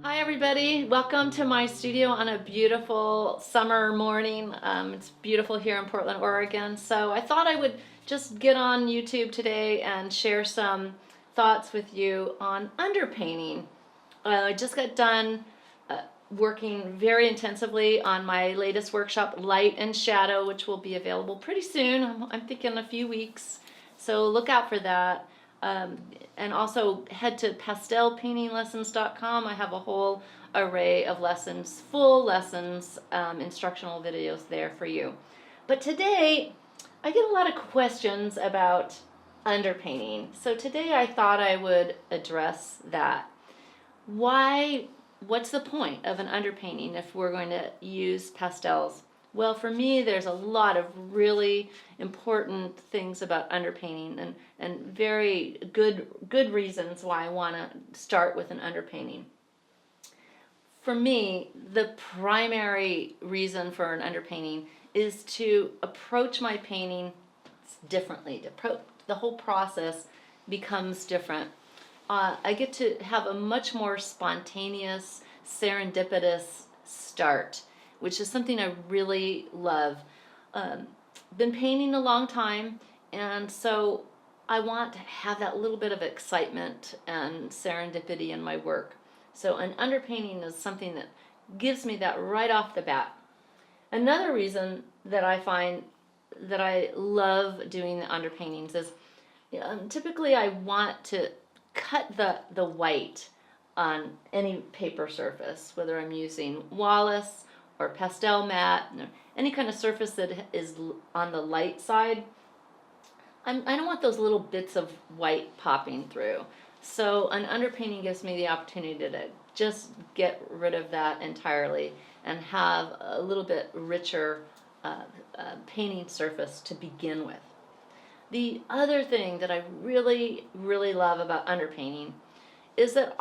Hi everybody, welcome to my studio on a beautiful summer morning. It's beautiful here in Portland, Oregon. So I thought I would just get on YouTube today and share some thoughts with you on underpainting. I just got done working very intensively on my latest workshop, Light and Shadow, which will be available pretty soon. I'm thinking a few weeks. So look out for that. Um, and also head to pastelpaintinglessons.com. I have a whole array of lessons, full lessons, instructional videos there for you. But today, I get a lot of questions about underpainting. So today I thought I would address that. What's the point of an underpainting if we're going to use pastels? Well, for me, there's a lot of really important things about underpainting and very good reasons why I want to start with an underpainting. For me, the primary reason for an underpainting is to approach my painting differently. The whole process becomes different. I get to have a much more spontaneous, serendipitous start, which is something I really love. Been painting a long time, and so I want to have that little bit of excitement and serendipity in my work. So an underpainting is something that gives me that right off the bat. Another reason that I find that I love doing the underpaintings is typically I want to cut the white on any paper surface, whether I'm using Wallace or pastel matte, any kind of surface that is on the light side. I don't want those little bits of white popping through. So an underpainting gives me the opportunity to just get rid of that entirely and have a little bit richer painting surface to begin with. The other thing that I really, really love about underpainting is that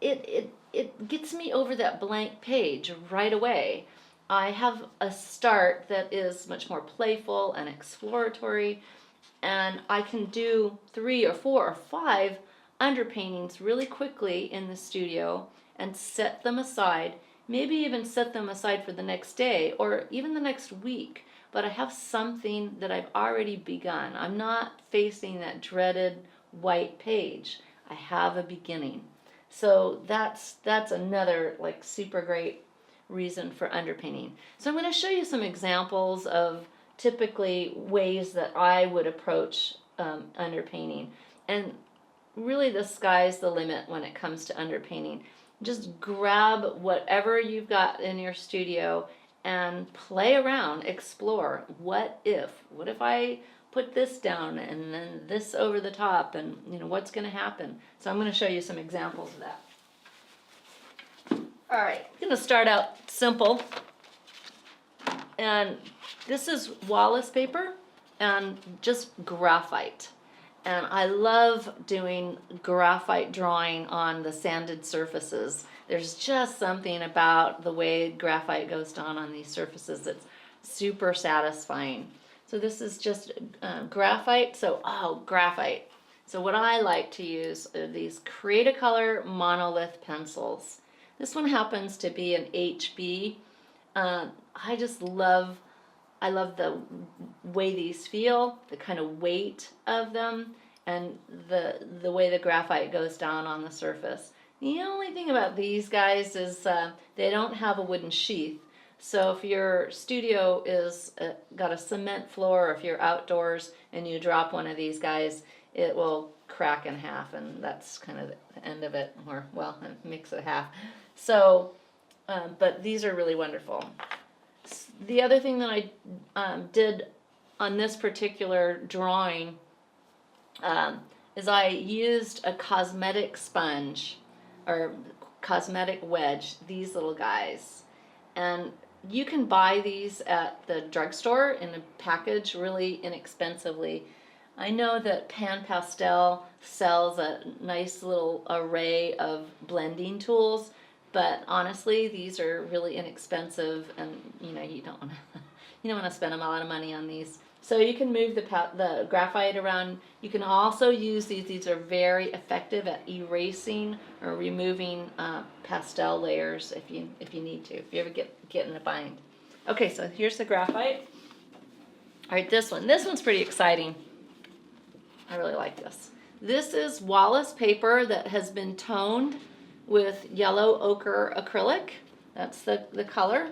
it gets me over that blank page right away. I have a start that is much more playful and exploratory, and I can do 3 or 4 or 5 underpaintings really quickly in the studio and set them aside, maybe even set them aside for the next day or even the next week. But I have something that I've already begun. I'm not facing that dreaded white page. I have a beginning. So that's another like super great reason for underpainting. So I'm going to show you some examples of typically ways that I would approach underpainting. And really the sky's the limit when it comes to underpainting. Just grab whatever you've got in your studio and play around, explore. What if I put this down and then this over the top, and what's going to happen? So I'm going to show you some examples of that. All right, I'm going to start out simple. And this is Wallace paper and just graphite. And I love doing graphite drawing on the sanded surfaces. There's just something about the way graphite goes down on these surfaces that's super satisfying. So this is just graphite. Graphite. So what I like to use are these Create-A-Color monolith pencils. This one happens to be an HB. I love the way these feel, the kind of weight of them, and the way the graphite goes down on the surface. The only thing about these guys is they don't have a wooden sheath. So if your studio is got a cement floor, or if you're outdoors and you drop one of these guys, it will crack in half, and that's kind of the end of it, or well, it makes it half. So, but these are really wonderful. The other thing that I did on this particular drawing is I used a cosmetic sponge or cosmetic wedge, these little guys. And you can buy these at the drugstore in a package really inexpensively. I know that Pan Pastel sells a nice little array of blending tools, but honestly, these are really inexpensive, and you don't want to spend a lot of money on these. So you can move the graphite around. You can also use these. These are very effective at erasing or removing pastel layers if you need to. If you ever get in a bind. Okay, so here's the graphite. All right, this one. This one's pretty exciting. I really like this. This is Wallace paper that has been toned with yellow ochre acrylic. That's the color.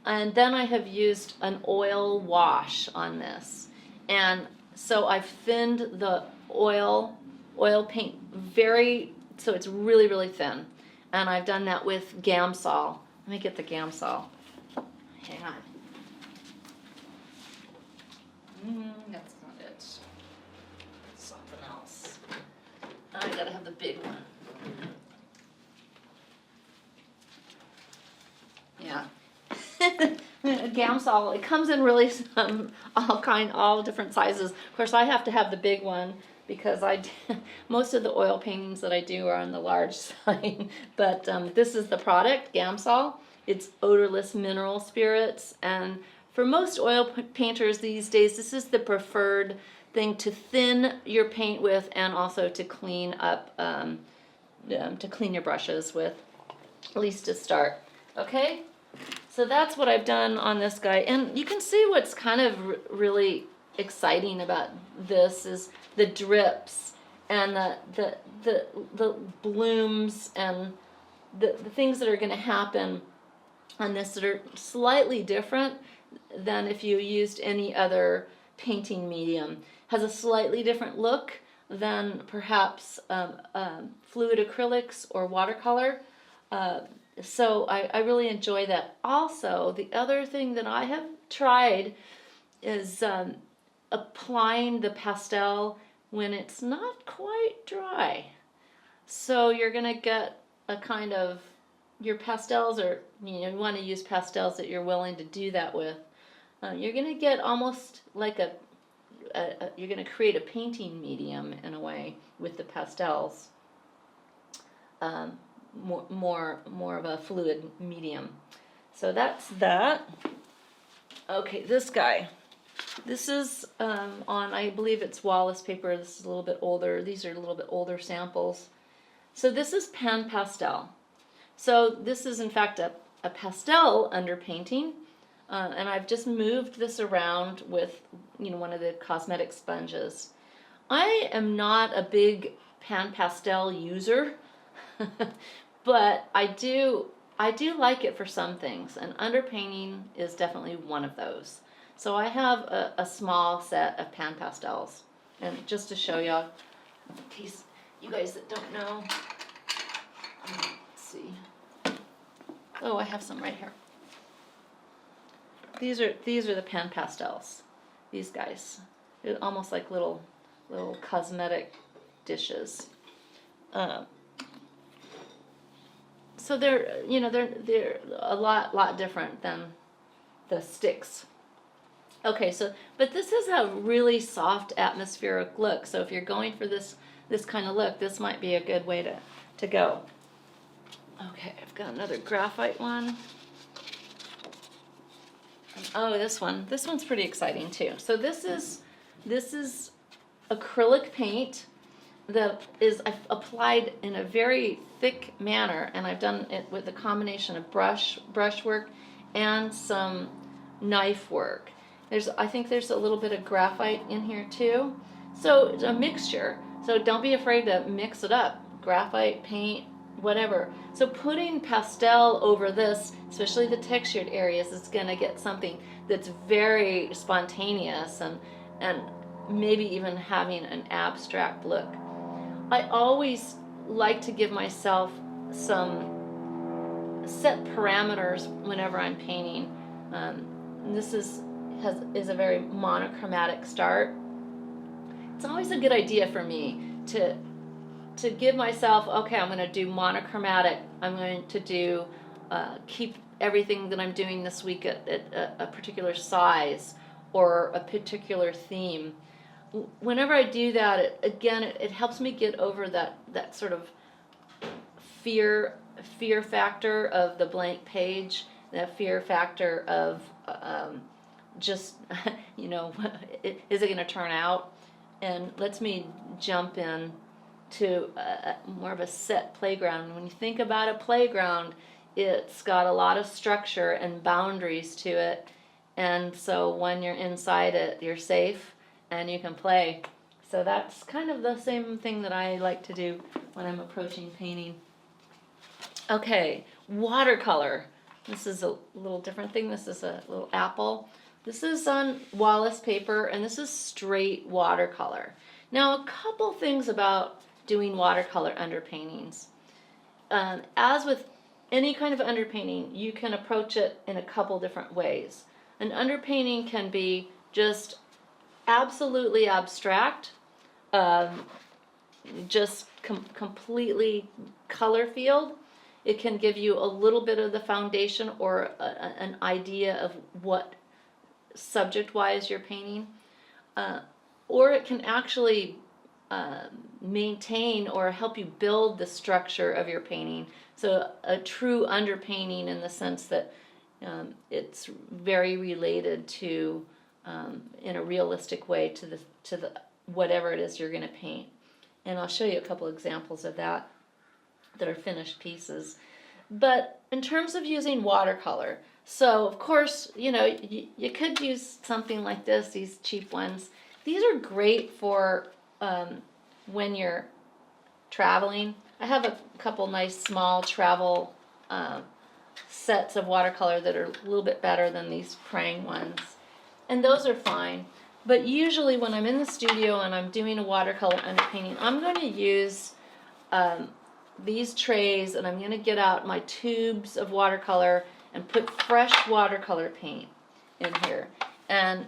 And then I have used an oil wash on this. And so I've thinned the oil paint so it's really, really thin. And I've done that with Gamsol. Let me get the Gamsol. Hang on. That's not it. That's something else. I gotta have the big one. Yeah. Gamsol, it comes in really all different sizes. Of course, I have to have the big one because most of the oil paintings that I do are on the large side. But this is the product, Gamsol. It's odorless mineral spirits, and for most oil painters these days, this is the preferred thing to thin your paint with, and also to clean up, to clean your brushes with, at least to start. Okay. So that's what I've done on this guy, and you can see what's kind of really exciting about this is the drips and the blooms and the things that are going to happen on this that are slightly different than if you used any other painting medium. Has a slightly different look than perhaps fluid acrylics or watercolor. So I really enjoy that. Also, the other thing that I have tried is applying the pastel when it's not quite dry. So you're going to get a kind of, your pastels are, you want to use pastels that you're willing to do that with. You're going to get almost like you're going to create a painting medium in a way with the pastels. More of a fluid medium. So that's that. Okay, this guy. This is on, I believe it's Wallace paper. This is a little bit older. These are a little bit older samples. So this is pan pastel. So this is in fact a pastel underpainting. And I've just moved this around with one of the cosmetic sponges. I am not a big pan pastel user. But I do like it for some things, and underpainting is definitely one of those. So I have a small set of pan pastels, and just to show you, in case you guys that don't know, let's see. Oh, I have some right here. These are the pan pastels. These guys, they're almost like little cosmetic dishes. So they're a lot different than the sticks. Okay, but this is a really soft atmospheric look. So if you're going for this kind of look, this might be a good way to go. Okay, I've got another graphite one. Oh, this one's pretty exciting too. So this is acrylic paint that is applied in a very thick manner, and I've done it with a combination of brush work and some knife work. I think there's a little bit of graphite in here too. So it's a mixture. So don't be afraid to mix it up. Graphite, paint, whatever. So putting pastel over this, especially the textured areas, is going to get something that's very spontaneous and maybe even having an abstract look. I always like to give myself some set parameters whenever I'm painting. This is a very monochromatic start. It's always a good idea for me to give myself, okay, I'm going to do monochromatic. I'm going to do keep everything that I'm doing this week at a particular size or a particular theme. Whenever I do that, it helps me get over that sort of fear factor of the blank page, that fear factor of just, you know, is it going to turn out? And lets me jump in to more of a set playground. When you think about a playground, it's got a lot of structure and boundaries to it, and so when you're inside it, you're safe and you can play. So that's kind of the same thing that I like to do when I'm approaching painting. Okay, watercolor. This is a little different thing. This is a little apple. This is on Wallace paper, and this is straight watercolor. Now, a couple things about doing watercolor underpaintings. As with any kind of underpainting, you can approach it in a couple different ways. An underpainting can be just absolutely abstract, just completely color field. It can give you a little bit of the foundation or an idea of what subject-wise you're painting, or it can actually maintain or help you build the structure of your painting. So a true underpainting in the sense that it's very related to, in a realistic way, to the whatever it is you're going to paint. And I'll show you a couple examples of that are finished pieces. But in terms of using watercolor, so of course, you know, you could use something like this, these cheap ones. These are great for when you're traveling. I have a couple nice small travel sets of watercolor that are a little bit better than these Prang ones, and those are fine. But usually when I'm in the studio and I'm doing a watercolor underpainting, I'm going to use these trays, and I'm going to get out my tubes of watercolor and put fresh watercolor paint in here, and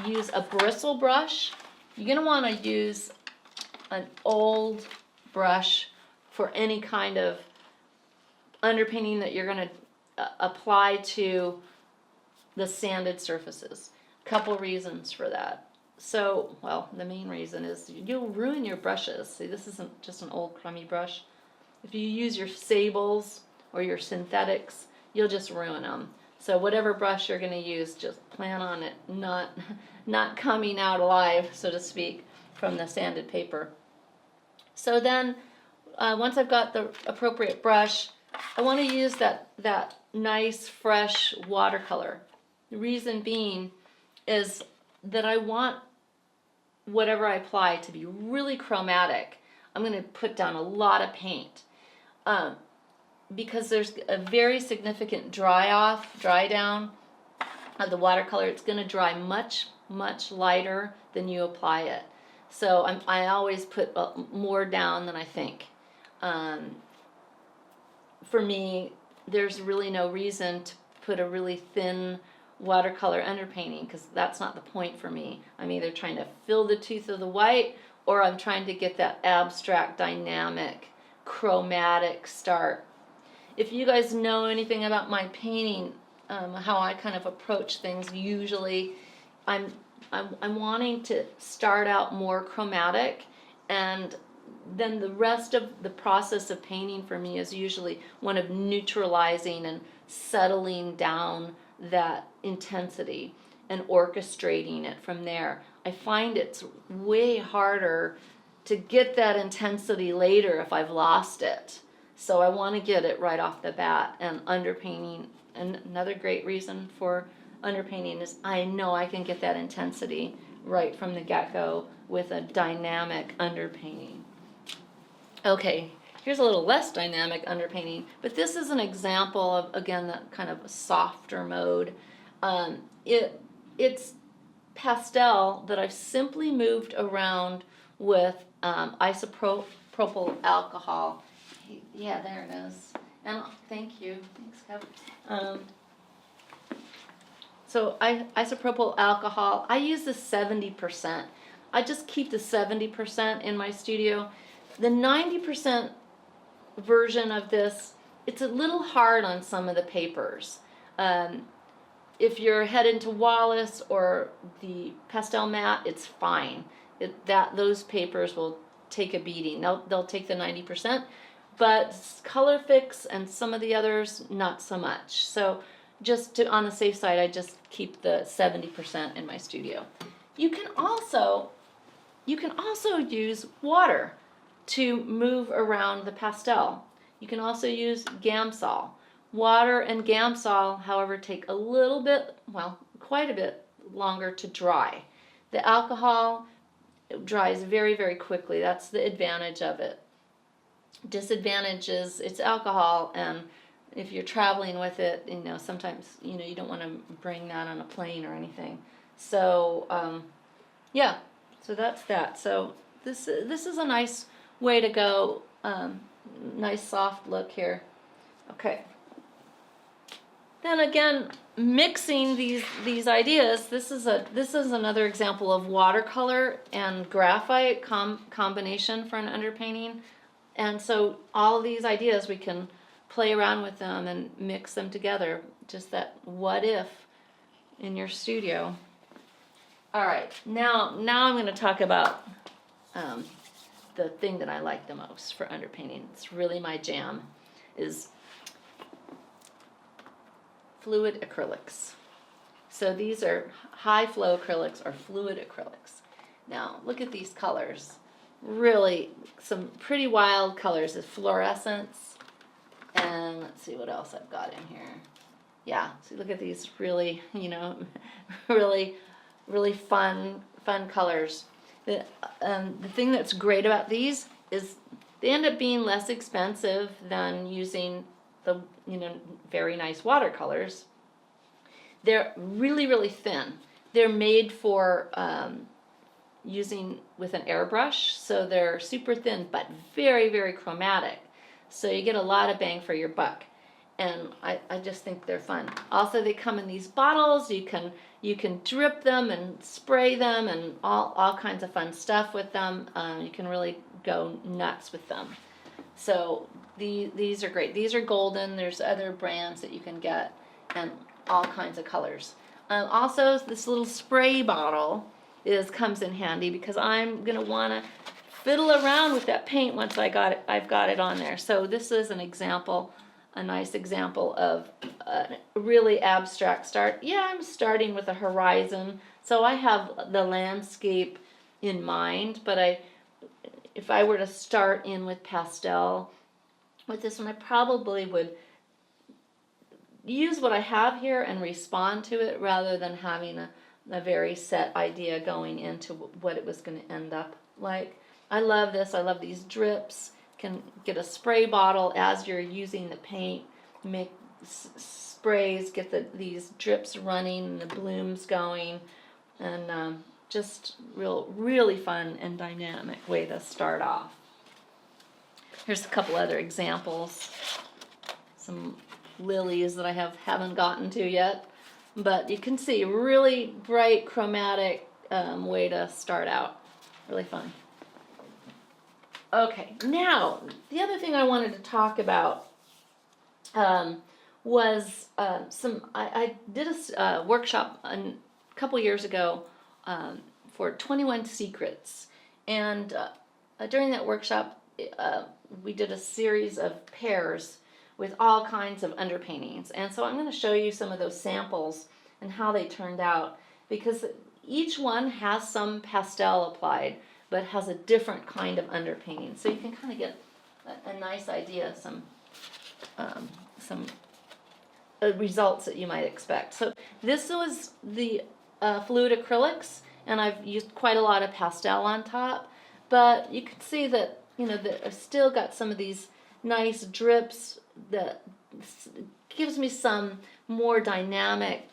use a bristle brush. You're going to want to use an old brush for any kind of underpainting that you're going to apply to the sanded surfaces. Couple reasons for that. So, well, the main reason is you'll ruin your brushes. See, this isn't just an old crummy brush. If you use your sables or your synthetics, you'll just ruin them. So whatever brush you're going to use, just plan on it not coming out alive, so to speak, from the sanded paper. So then, once I've got the appropriate brush, I want to use that nice fresh watercolor. The reason being is that I want whatever I apply to be really chromatic. I'm going to put down a lot of paint because there's a very significant dry down of the watercolor. It's going to dry much lighter than you apply it. So I always put more down than I think. For me, there's really no reason to put a really thin watercolor underpainting, because that's not the point for me. I'm either trying to fill the tooth of the white, or I'm trying to get that abstract, dynamic, chromatic start. If you guys know anything about my painting, how I kind of approach things, usually I'm wanting to start out more chromatic, and then the rest of the process of painting for me is usually one of neutralizing and settling down that intensity and orchestrating it from there. I find it's way harder to get that intensity later if I've lost it. So I want to get it right off the bat. And underpainting, and another great reason for underpainting is I know I can get that intensity right from the get-go with a dynamic underpainting. Okay, here's a little less dynamic underpainting, but this is an example of, again, that kind of softer mode. It's pastel that I've simply moved around with isopropyl alcohol. Yeah, there it is. And thank you. Thanks, Kev. So isopropyl alcohol, I use the 70%. I just keep the 70% in my studio. The 90% version of this, it's a little hard on some of the papers. If you're heading to Wallace or the pastel mat, it's fine. Those papers will take a beating. They'll take the 90%, but Color Fix and some of the others, not so much. So just to, on the safe side, I just keep the 70% in my studio. You can also use water to move around the pastel. You can also use Gamsol. Water and Gamsol, however, take a little bit, well, quite a bit longer to dry. The alcohol dries very, very quickly. That's the advantage of it. Disadvantage is it's alcohol, and if you're traveling with it, you know, sometimes, you know, you don't want to bring that on a plane or anything. So, yeah, so that's that. So this is a nice way to go. Nice soft look here. Okay. Then again, mixing these ideas. This is another example of watercolor and graphite combination for an underpainting. And so all these ideas, we can play around with them and mix them together. Just that what if in your studio. All right, now I'm going to talk about the thing that I like the most for underpainting. It's really my jam, is fluid acrylics. So these are high flow acrylics or fluid acrylics. Now look at these colors. Really some pretty wild colors. Is fluorescence, and let's see what else I've got in here. Yeah, so look at these really, you know, really fun colors. The thing that's great about these is they end up being less expensive than using the, you know, very nice watercolors. They're really thin. They're made for using with an airbrush, so they're super thin but very chromatic. So you get a lot of bang for your buck, and I just think they're fun. Also, they come in these bottles. You can drip them and spray them and all kinds of fun stuff with them. You can really go nuts with them. So these are great. These are golden. There's other brands that you can get, and all kinds of colors. Also, this little spray bottle comes in handy because I'm gonna want to fiddle around with that paint once I've got it on there. So this is an example, a nice example of a really abstract start. Yeah, I'm starting with a horizon, so I have the landscape in mind, but if I were to start in with pastel with this one, I probably would use what I have here and respond to it rather than having a very set idea going into what it was going to end up like. I love this. I love these drips. Can get a spray bottle as you're using the paint, make sprays, get these drips running and the blooms going, and just really fun and dynamic way to start off. Here's a couple other examples. Some lilies that I haven't gotten to yet, but you can see really bright chromatic way to start out. Really fun. Okay, now the other thing I wanted to talk about was I did a workshop a couple years ago for 21 Secrets, and during that workshop we did a series of pairs with all kinds of underpaintings, and so I'm going to show you some of those samples and how they turned out, because each one has some pastel applied but has a different kind of underpainting, so you can kind of get a nice idea of some results that you might expect. So this was the fluid acrylics, and I've used quite a lot of pastel on top, but you can see that, you know, that I've still got some of these nice drips that gives me some more dynamic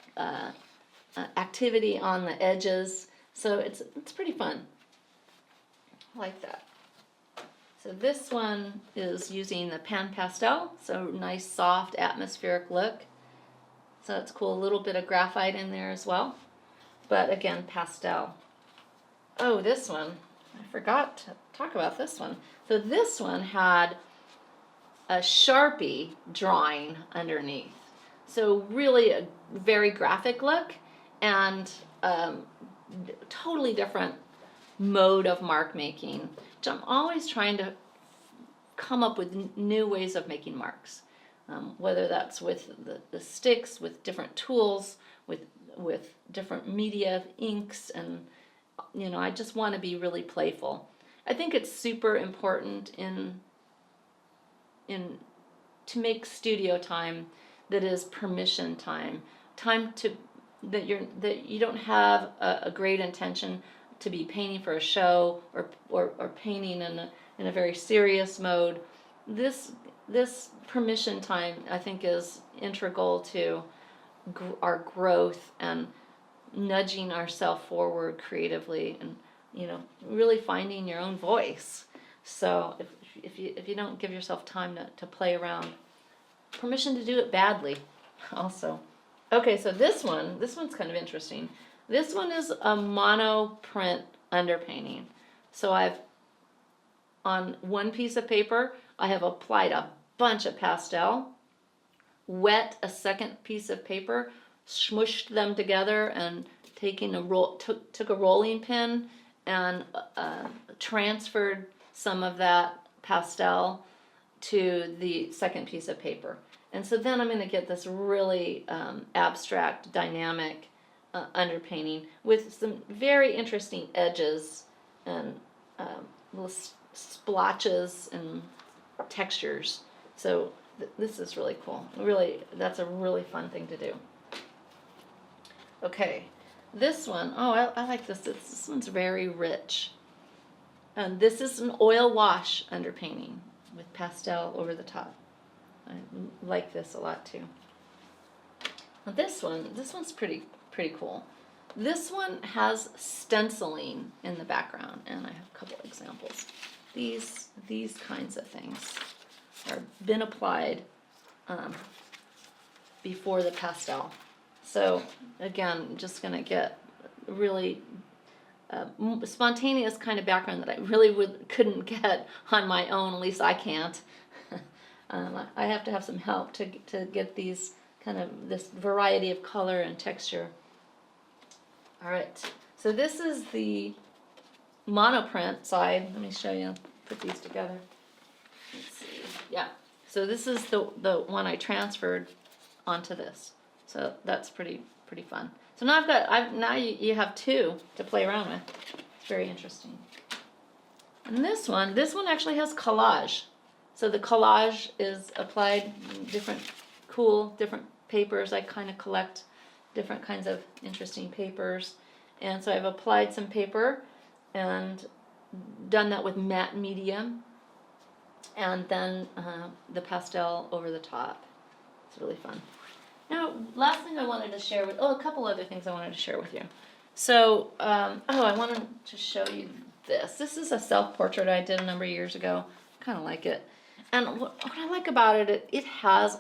activity on the edges, so it's pretty fun. I like that. So this one is using the pan pastel, so nice soft atmospheric look. So it's cool, a little bit of graphite in there as well, but again pastel. Oh, this one, I forgot to talk about this one. So this one had a Sharpie drawing underneath, so really a very graphic look, and totally different mode of mark making, which I'm always trying to come up with new ways of making marks. whether that's with the sticks, with different tools, with different media, inks, and I just want to be really playful. I think it's super important to make studio time that is permission time, that you don't have a great intention to be painting for a show or painting in a very serious mode. This permission time, I think, is integral to our growth and nudging ourselves forward creatively, and really finding your own voice. So if you don't give yourself time to play around, permission to do it badly also. Okay, so this one's kind of interesting. This one is a mono print underpainting. So on one piece of paper, I have applied a bunch of pastel, wet a second piece of paper, smushed them together, and took a rolling pin and transferred some of that pastel to the second piece of paper. And so then I'm going to get this really abstract, dynamic underpainting with some very interesting edges and little splotches and textures. So this is really cool. Really, that's a really fun thing to do. Okay, this one, I like this. This one's very rich. And this is an oil wash underpainting with pastel over the top. I like this a lot too. Now this one's pretty cool. This one has stenciling in the background, and I have a couple examples. These kinds of things are been applied before the pastel. So again, just gonna get really spontaneous kind of background that I really couldn't get on my own. At least I can't. I have to have some help to get these this variety of color and texture. All right, so this is the monoprint side. Let me show you. Put these together. Let's see. Yeah. So this is the one I transferred onto this. So that's pretty fun. So now now you have two to play around with. It's very interesting. And this one actually has collage. So the collage is applied in different papers. I kind of collect different kinds of interesting papers. And so I've applied some paper and done that with matte medium, and then the pastel over the top. It's really fun. Now, last thing I wanted to share a couple other things I wanted to share with you. So, I wanted to show you this. This is a self-portrait I did a number of years ago. Kind of like it. And what I like about it, it has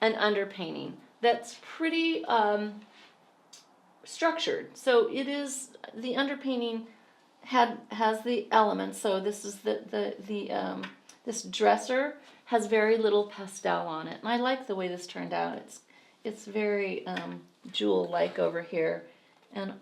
an underpainting that's pretty structured. So it is, the underpainting has the elements. So this is this dresser has very little pastel on it, and I like the way this turned out. It's very jewel-like over here, and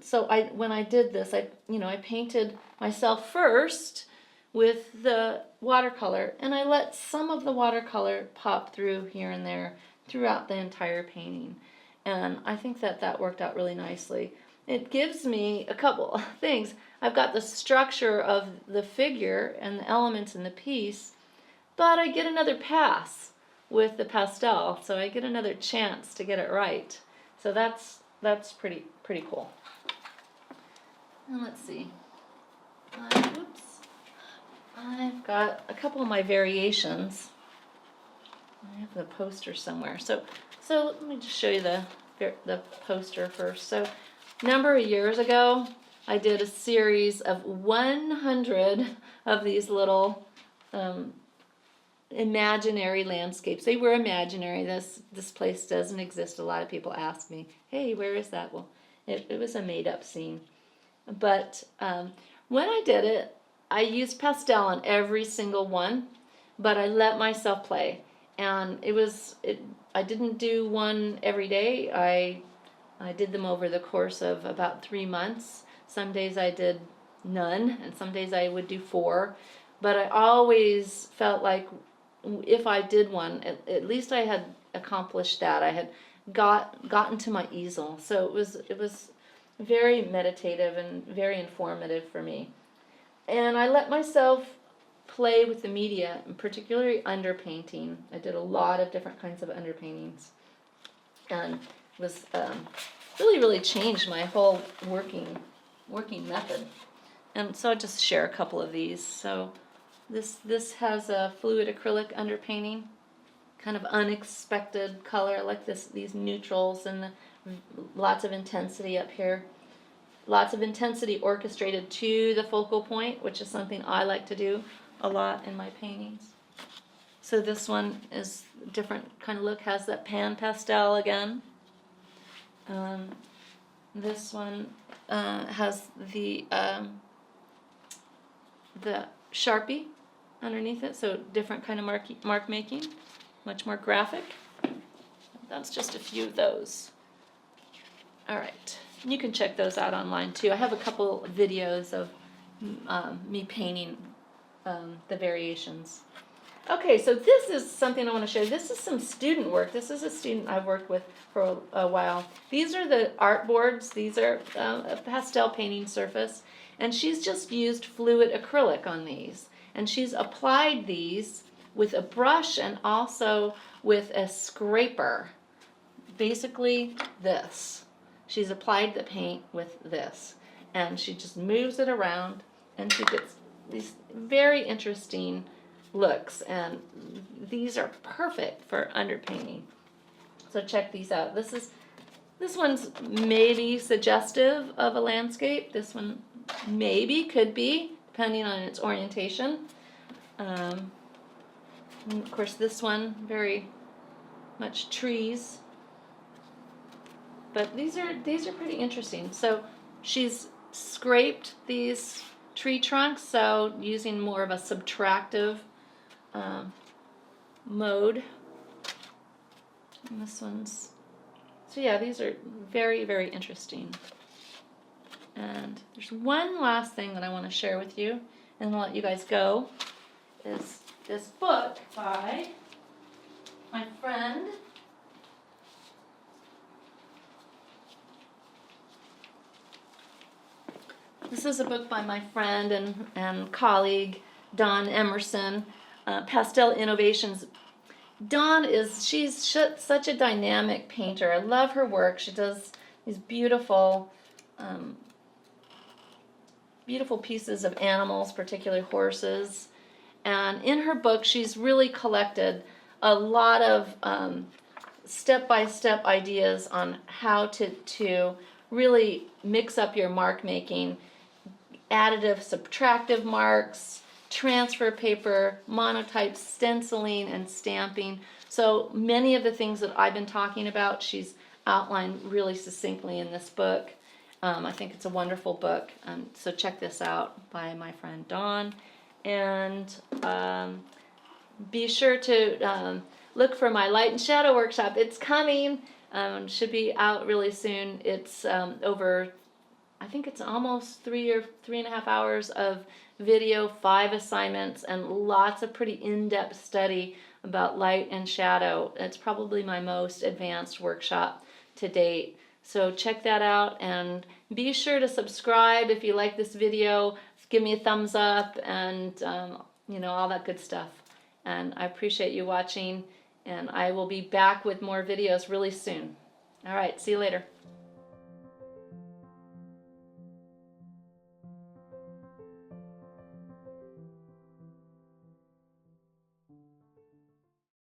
so when I did this, I painted myself first with the watercolor, and I let some of the watercolor pop through here and there throughout the entire painting, and I think that worked out really nicely. It gives me a couple of things. I've got the structure of the figure and the elements in the piece, but I get another pass with the pastel, so I get another chance to get it right. So that's pretty cool. And let's see. I've got a couple of my variations. I have the poster somewhere. So let me just show you the poster first. So a number of years ago, I did a series of 100 of these little imaginary landscapes. They were imaginary. This place doesn't exist. A lot of people ask me, hey, where is that? Well, it was a made-up scene. But when I did it, I used pastel on every single one, but I let myself play. And I didn't do one every day. I did them over the course of about 3 months. Some days I did none, and some days I would do 4. But I always felt like if I did one, at least I had accomplished that. I had gotten to my easel. So it was very meditative and very informative for me. And I let myself play with the media, and particularly underpainting. I did a lot of different kinds of underpaintings, and it was really changed my whole working method. And so I'll just share a couple of these. So this has a fluid acrylic underpainting, kind of unexpected color, like these neutrals and lots of intensity up here. Lots of intensity orchestrated to the focal point, which is something I like to do a lot in my paintings. So this one is a different kind of look, has that pan pastel again. This one has the Sharpie underneath it, so different kind of mark making, much more graphic. That's just a few of those. All right, you can check those out online too. I have a couple videos of me painting the variations. Okay, so this is something I want to show you. This is some student work. This is a student I've worked with for a while. These are the art boards. These are a pastel painting surface. And she's just used fluid acrylic on these. And she's applied these with a brush and also with a scraper. Basically this. She's applied the paint with this. And she just moves it around and she gets these very interesting looks, and these are perfect for underpainting. So check these out. This one's maybe suggestive of a landscape. This one maybe could be, depending on its orientation. And of course this one very much trees. But these are pretty interesting. So she's scraped these tree trunks, so using more of a subtractive mode. And this one's, so yeah, these are very interesting. And there's one last thing that I want to share with you, and I'll let you guys go, is this book by my friend This is a book by my friend and colleague, Dawn Emerson, Pastel Innovations. Dawn she's such a dynamic painter. I love her work. She does these beautiful pieces of animals, particularly horses. And in her book, she's really collected a lot of step-by-step ideas on how to really mix up your mark making, additive, subtractive marks, transfer paper, monotype, stenciling, and stamping. So many of the things that I've been talking about, she's outlined really succinctly in this book. I think it's a wonderful book. So check this out by my friend Dawn. And be sure to look for my light and shadow workshop. It's coming. Should be out really soon. It's over, I think it's almost 3.5 hours of video, 5 assignments, and lots of pretty in-depth study about light and shadow. It's probably my most advanced workshop to date. So check that out, and be sure to subscribe if you like this video. Give me a thumbs up, and all that good stuff. And I appreciate you watching, and I will be back with more videos really soon. All right, see you later.